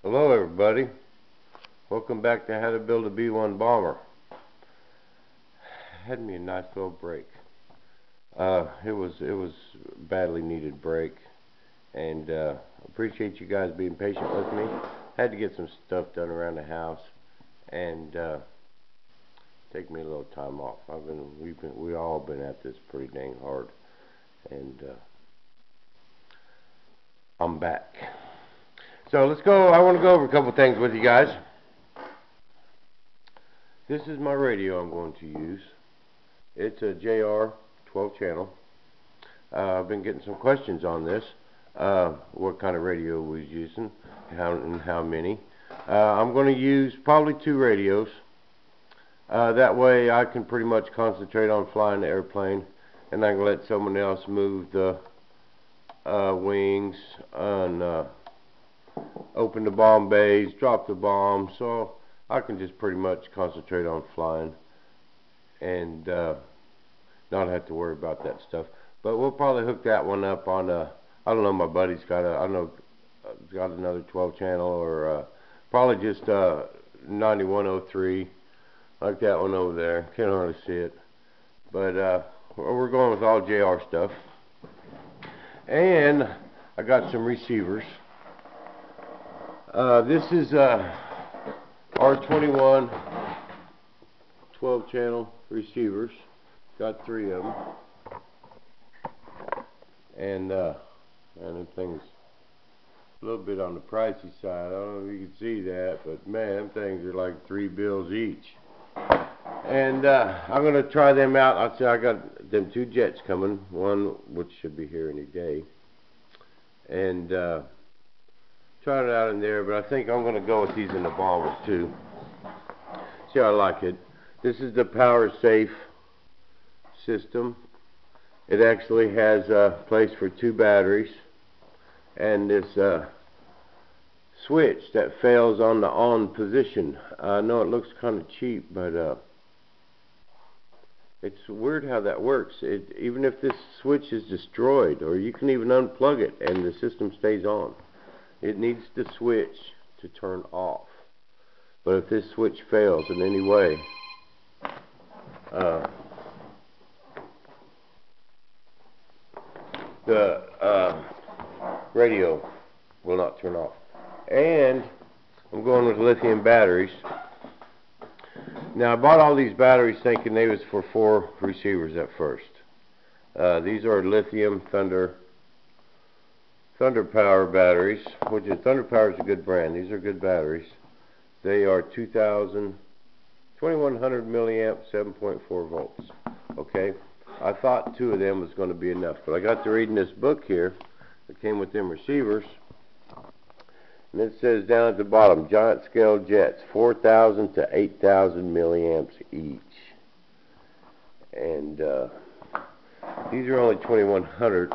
Hello everybody, welcome back to How to Build a B-1 Bomber. Had me a nice little break. It was badly needed break, and appreciate you guys being patient with me. Had to get some stuff done around the house, and take me a little time off. We all been at this pretty dang hard, and I'm back. So let's go. I want to go over a couple things with you guys. This is my radio I'm going to use. It's a JR 12 channel. I've been getting some questions on this. What kind of radio we're using, how many. I'm going to use probably 2 radios. That way I can pretty much concentrate on flying the airplane, and I can let someone else move the wings and open the bomb bays, drop the bomb, so I can just pretty much concentrate on flying and not have to worry about that stuff. But we'll probably hook that one up on I don't know, my buddy's got got another 12 channel, or probably just 9103, like that one over there. Can't hardly see it, but we're going with all JR stuff. And I got some receivers. This is R21 12 channel receivers. Got 3 of them, and the thing's a little bit on the pricey side. I don't know if you can see that, but man, them things are like $3 each. And I'm gonna try them out. I got them 2 jets coming, one which should be here any day, and try it out in there. But I think I'm gonna go with these in the bombers too. See how I like it. This is the power safe system. It actually has a place for 2 batteries, and this switch that fails on the on position. I know it looks kind of cheap, but it's weird how that works. Even if this switch is destroyed, or you can even unplug it and the system stays on, it needs the switch to turn off. But if this switch fails in any way, the radio will not turn off. And I'm going with lithium batteries. Now, I bought all these batteries thinking they was for 4 receivers at first. These are lithium Thunder Power batteries, which is Thunder Power is a good brand. These are good batteries. They are 2100 milliamp, 7.4 volts. Okay, I thought 2 of them was going to be enough, but I got to reading this book here that came with them receivers, and it says down at the bottom, giant scale jets, 4,000 to 8,000 milliamps each, and these are only 2100.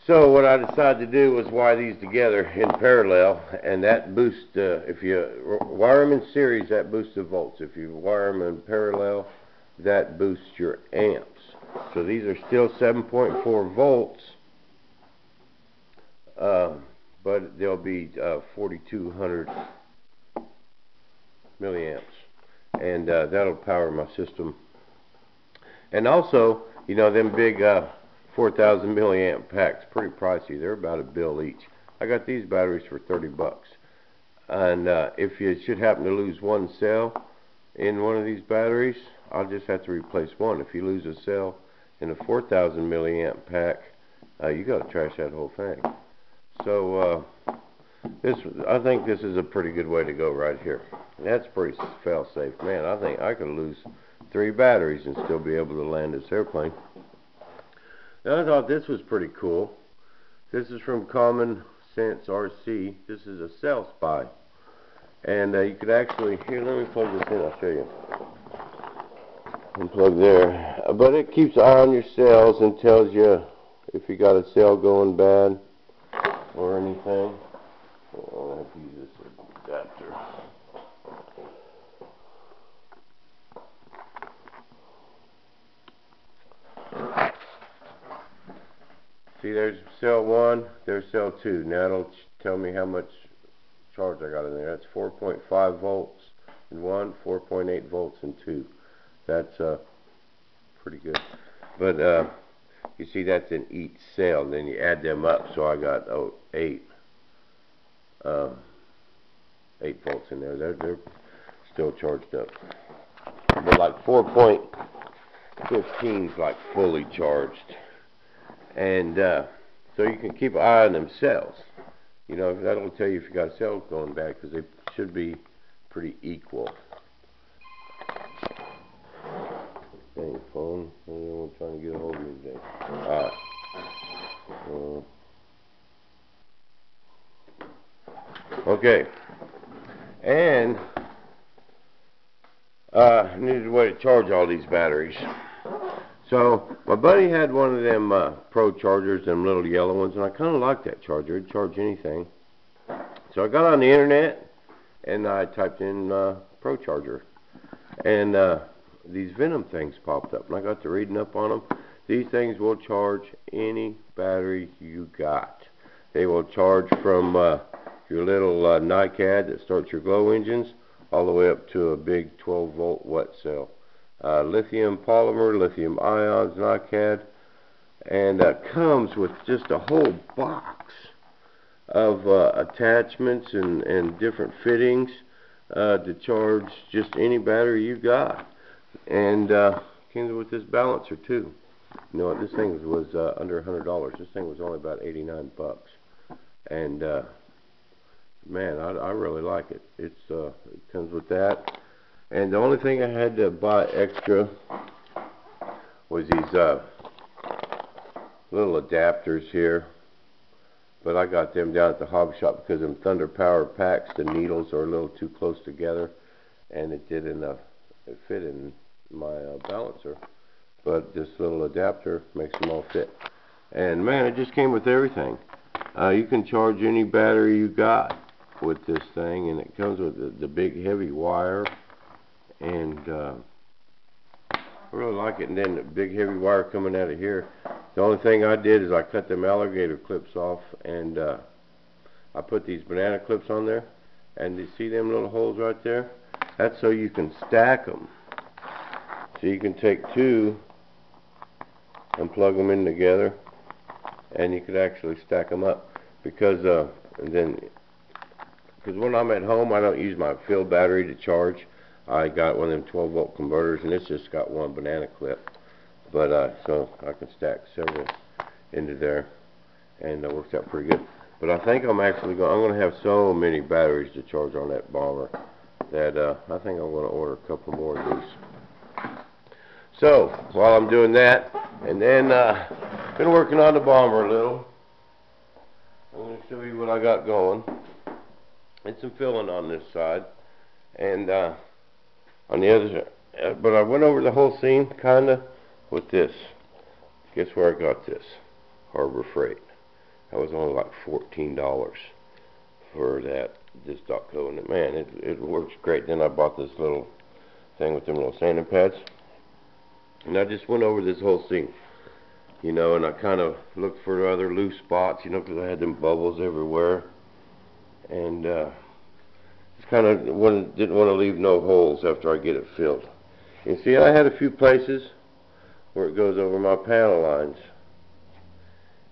So what I decided to do was wire these together in parallel, and that boosts, if you wire them in series, that boosts the volts. If you wire them in parallel, that boosts your amps. So these are still 7.4 volts, but they'll be 4,200 milliamps, and that'll power my system. And also, you know, them big 4,000 milliamp packs, pretty pricey. They're about $1 each. I got these batteries for 30 bucks. And if you should happen to lose one cell in one of these batteries, I'll just have to replace one. If you lose a cell in a 4,000 milliamp pack, you got to trash that whole thing. So I think this is a pretty good way to go right here. That's pretty fail safe, man. I think I could lose 3 batteries and still be able to land this airplane. Now, I thought this was pretty cool. This is from Common Sense RC. This is a cell spy, and you could actually, here, let me plug this in, I'll show you. Unplug there, but it keeps an eye on your cells and tells you if you got a cell going bad or anything. I'll have to use this adapter. See See, there's cell 1, there's cell 2. Now it'll tell me how much charge I got in there. That's 4.5 volts in 1, 4.8 volts in 2. That's pretty good. But you see, that's in each cell. Then you add them up. So I got 8 volts in there. They're still charged up. But like 4.15 is like fully charged. And so you can keep an eye on them cells. You know, that'll tell you if you got cells going bad, because they should be pretty equal. Dang phone, I'm trying to get a hold of me today. Alright. Okay. And I needed a way to charge all these batteries. So my buddy had one of them Pro chargers, them little yellow ones, and I kind of liked that charger. It'd charge anything. So I got on the internet and I typed in Pro charger, and these Venom things popped up, and I got to reading up on them. These things will charge any battery you got. They will charge from your little NiCad that starts your glow engines all the way up to a big 12-volt wet cell. Lithium polymer, lithium ions, NiCad, and comes with just a whole box of attachments and different fittings to charge just any battery you got. And came with this balancer too. You know what? This thing was under $100. This thing was only about 89 bucks. And man, I really like it. It comes with that. And the only thing I had to buy extra was these little adapters here. But I got them down at the hobby shop because them Thunder Power packs, the needles are a little too close together, and it did enough. It fit in my balancer. But this little adapter makes them all fit. And man, it just came with everything. You can charge any battery you got with this thing, and it comes with the big heavy wire. And I really like it. And then the big heavy wire coming out of here. The only thing I did is I cut them alligator clips off, and I put these banana clips on there. And you see them little holes right there? That's so you can stack them. So you can take two and plug them in together, and you could actually stack them up. Because when I'm at home, I don't use my field battery to charge. I got one of them 12-volt converters, and it's just got one banana clip. But so I can stack several into there, and it works out pretty good. But I think I'm going to have so many batteries to charge on that bomber that I think I'm going to order a couple more of these. So while I'm doing that, and then been working on the bomber a little. I'm going to show you what I got going. And some filling on this side, and on the other side. But I went over the whole scene kinda with this. Guess where I got this? Harbor Freight. That was only like $14 for this dot co, and man, it works great. Then I bought this little thing with them little sanding pads, and I just went over this whole scene, you know, and I kind of looked for other loose spots, you know, because I had them bubbles everywhere, and just kind of didn't want to leave no holes after I get it filled. You see, I had a few places where it goes over my panel lines,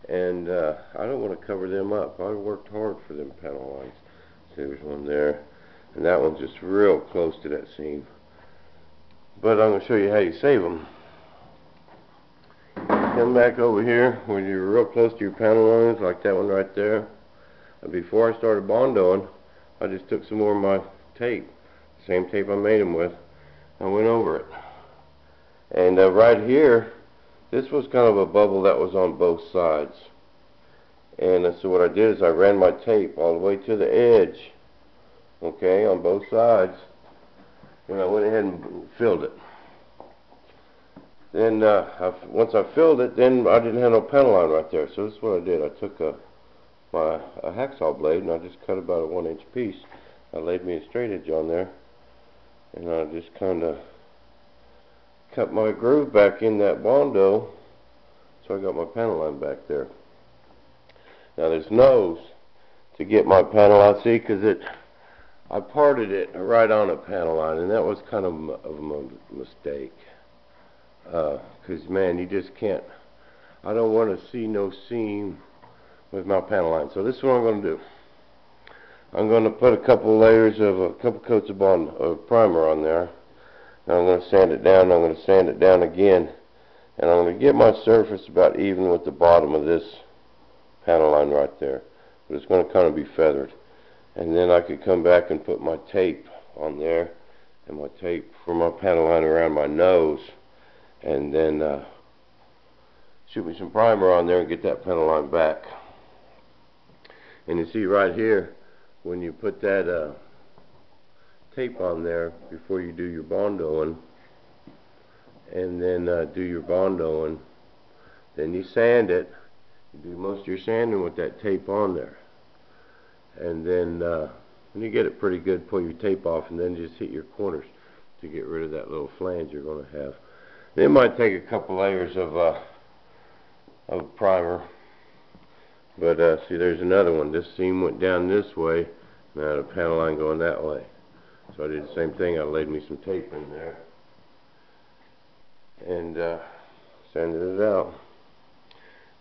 and I don't want to cover them up. I worked hard for them panel lines. See, there's one there, and that one's just real close to that seam. But I'm going to show you how you save them. Come back over here when you're real close to your panel lines, like that one right there. And before I started bondoing, I just took some more of my tape, same tape I made them with. I went over it. And right here, this was kind of a bubble that was on both sides. And so what I did is I ran my tape all the way to the edge, okay, on both sides. And I went ahead and filled it. Then once I filled it, then I didn't have no panel line right there. So this is what I did. I took a hacksaw blade, and I just cut about a 1-inch piece. I laid me a straight edge on there, and I just kind of cut my groove back in that bondo, so I got my panel line back there. Now there's nose to get my panel line. See, because I parted it right on a panel line, and that was kind of a mistake. Because man, you just can't. I don't want to see no seam with my panel line. So this is what I'm going to do. I'm going to put a couple coats of primer on there. Now I'm going to sand it down. I'm going to sand it down again, and I'm going to get my surface about even with the bottom of this panel line right there. But it's going to kind of be feathered. And then I could come back and put my tape on there, and my tape for my panel line around my nose, and then shoot me some primer on there and get that panel line back. And you see right here, when you put that tape on there before you do your bondoing, and then do your bondoing, then you sand it. You do most of your sanding with that tape on there. And then when you get it pretty good, pull your tape off, and then just hit your corners to get rid of that little flange you're going to have. Then it might take a couple layers of primer. But see, there's another one. This seam went down this way. Now the panel line going that way. So I did the same thing. I laid me some tape in there and sanded it out.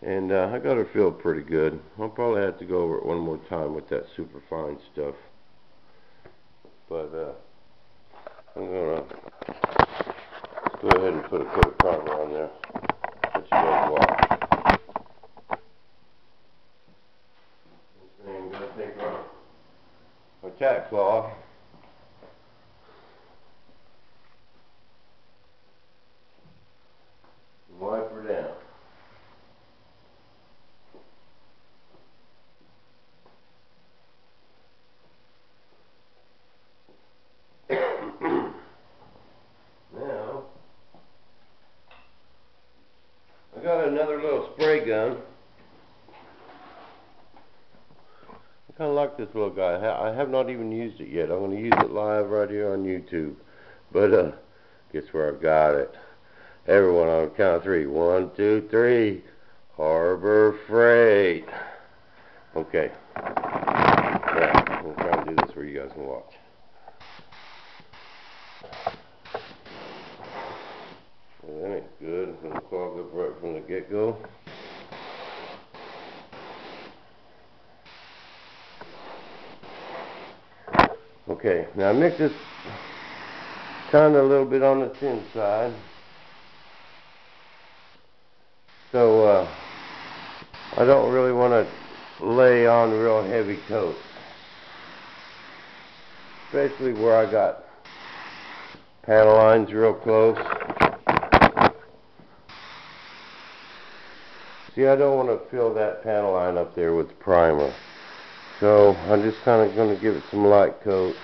And I got her filled pretty good. I'll probably have to go over it one more time with that super fine stuff. But I'm going to go ahead and put a coat of primer on there. Let you guys watch. I'm going to take my tack cloth. And wipe her down. Now, I got another little spray gun. I kind of like this little guy. I have not even used it yet. I'm going to use it live right here on YouTube. But guess where I've got it? Everyone on the count of three. 1, 2, 3. Harbor Freight. Okay. Now, I'm going to try and do this where you guys can watch. Well, that ain't good. It's going to clog up right from the get-go. Okay, now mix this kind of a little bit on the thin side. So I don't really want to lay on real heavy coats, especially where I got panel lines real close. See, I don't want to fill that panel line up there with primer. So I'm just kind of going to give it some light coat.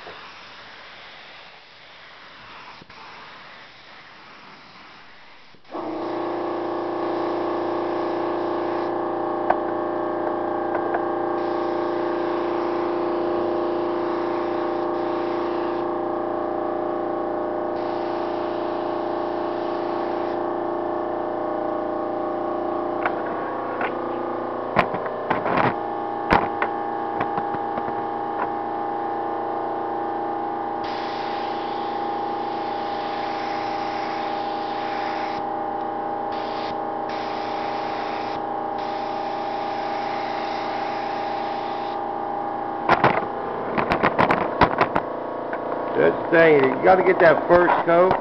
That's the thing, you got to get that first coat,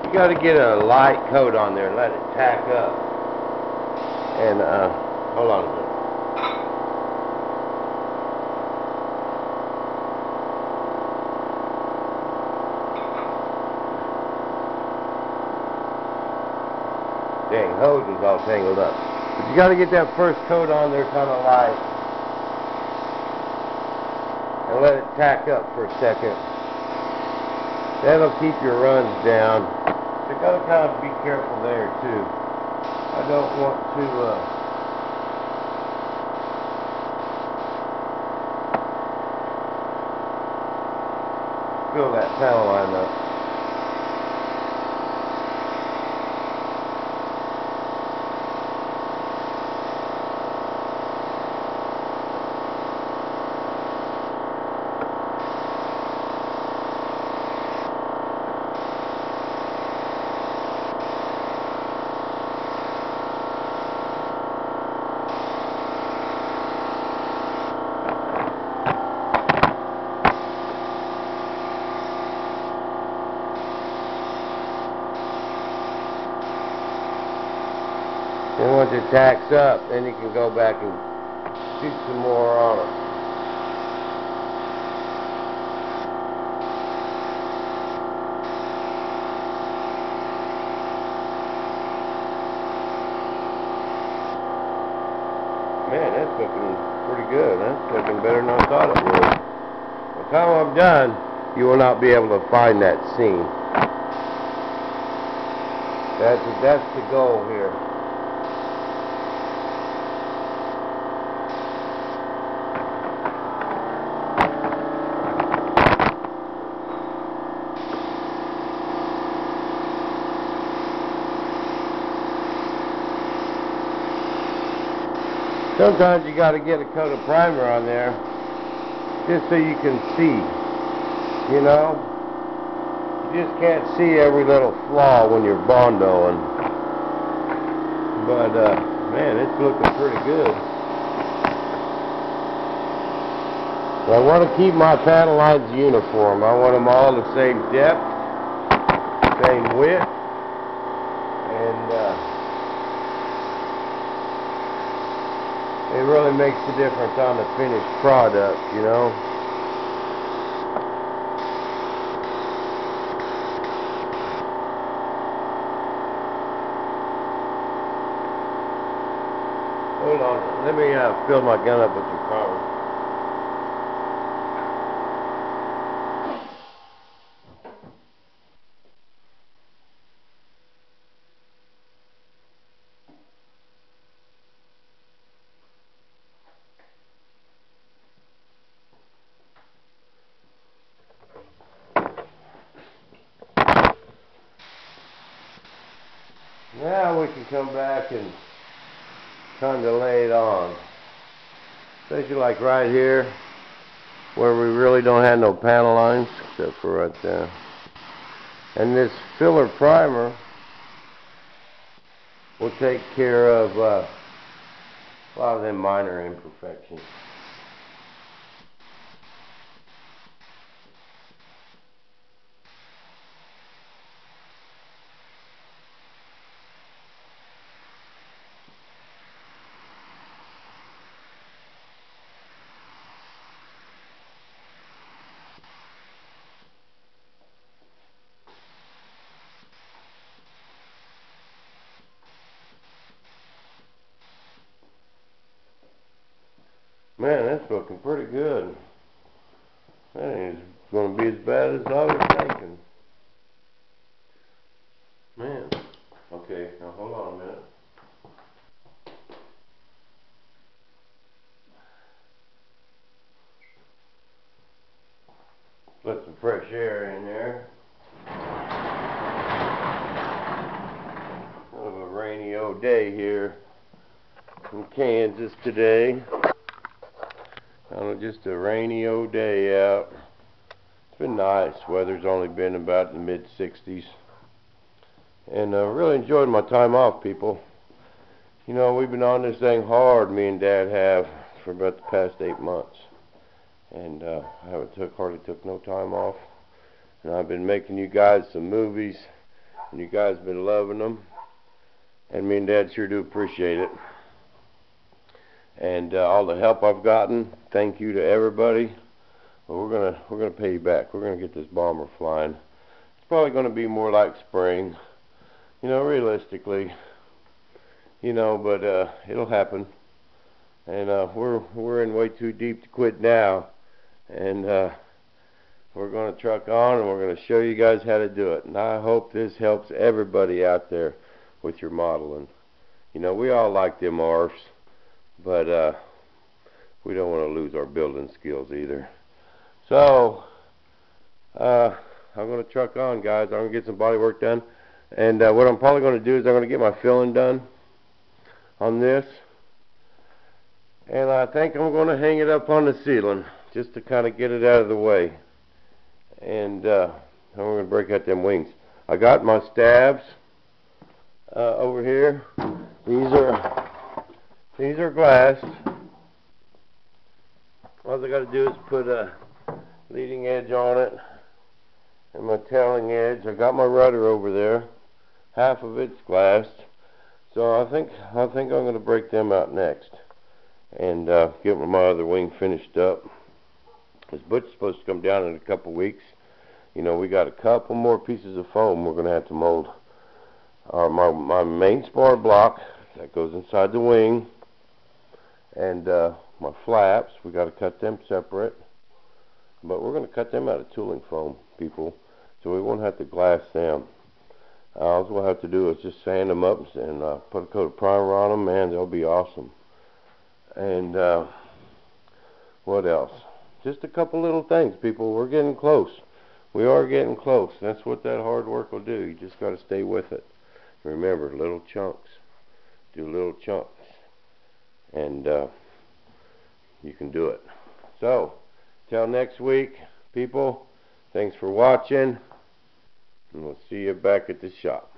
you got to get a light coat on there and let it tack up. And, hold on a minute. Dang, hose is all tangled up. But you got to get that first coat on there kind of light. And let it tack up for a second. That'll keep your runs down. You gotta kind of be careful there too. I don't want to fill that panel line up. it tacks up, then you can go back and shoot some more on it. Man, that's looking pretty good. That's looking better than I thought it would. By the time I'm done, you will not be able to find that seam. That's the goal here. Sometimes you got to get a coat of primer on there just so you can see, you know. You just can't see every little flaw when you're bondoing. But man, it's looking pretty good. So I want to keep my panel lines uniform. I want them all the same depth, same width, and it really makes a difference on the finished product, you know. Hold on, let me fill my gun up with some power. Now we can come back and kind of lay it on. Especially like right here, where we really don't have no panel lines, except for right there. And this filler primer will take care of a lot of them minor imperfections. Man, that's looking pretty good. That ain't going to be as bad as I was thinking. Man. Okay, now hold on a minute. Let some fresh air in there. Kind of a rainy old day here in Kansas today. Just a rainy old day out. It's been nice. Weather's only been about in the mid-60s. And I really enjoyed my time off, people. You know, we've been on this thing hard, me and Dad have, for about the past 8 months. And I hardly took no time off. And I've been making you guys some movies, and you guys have been loving them. And me and Dad sure do appreciate it. And all the help I've gotten, thank you to everybody. But we're gonna pay you back. We're gonna get this bomber flying. It's probably gonna be more like spring, you know, realistically, you know. But it'll happen. And we're in way too deep to quit now. And we're gonna truck on, and we're gonna show you guys how to do it. And I hope this helps everybody out there with your modeling. You know, we all like them ARFs. But we don't want to lose our building skills either. So I'm going to truck on, guys. I'm going to get some body work done. And what I'm probably going to do is I'm going to get my filling done on this. And I think I'm going to hang it up on the ceiling just to kind of get it out of the way. And I'm going to break out them wings. I got my stabs over here. These are glass. All I got to do is put a leading edge on it and my tailing edge. I got my rudder over there. Half of it's glassed. So I think I'm going to break them out next and get my other wing finished up. This butcher's supposed to come down in a couple weeks. You know, we got a couple more pieces of foam we're going to have to mold. My main spar block that goes inside the wing, and my flaps, we got to cut them separate. But we're going to cut them out of tooling foam, people, so we won't have to glass them. All we'll have to do is just sand them up and put a coat of primer on them, man. They'll be awesome. And what else? Just a couple little things, people. We're getting close. We are getting close. That's what that hard work will do. You just got to stay with it. Remember, little chunks. Do little chunks. And you can do it. So, till next week, people, thanks for watching. And we'll see you back at the shop.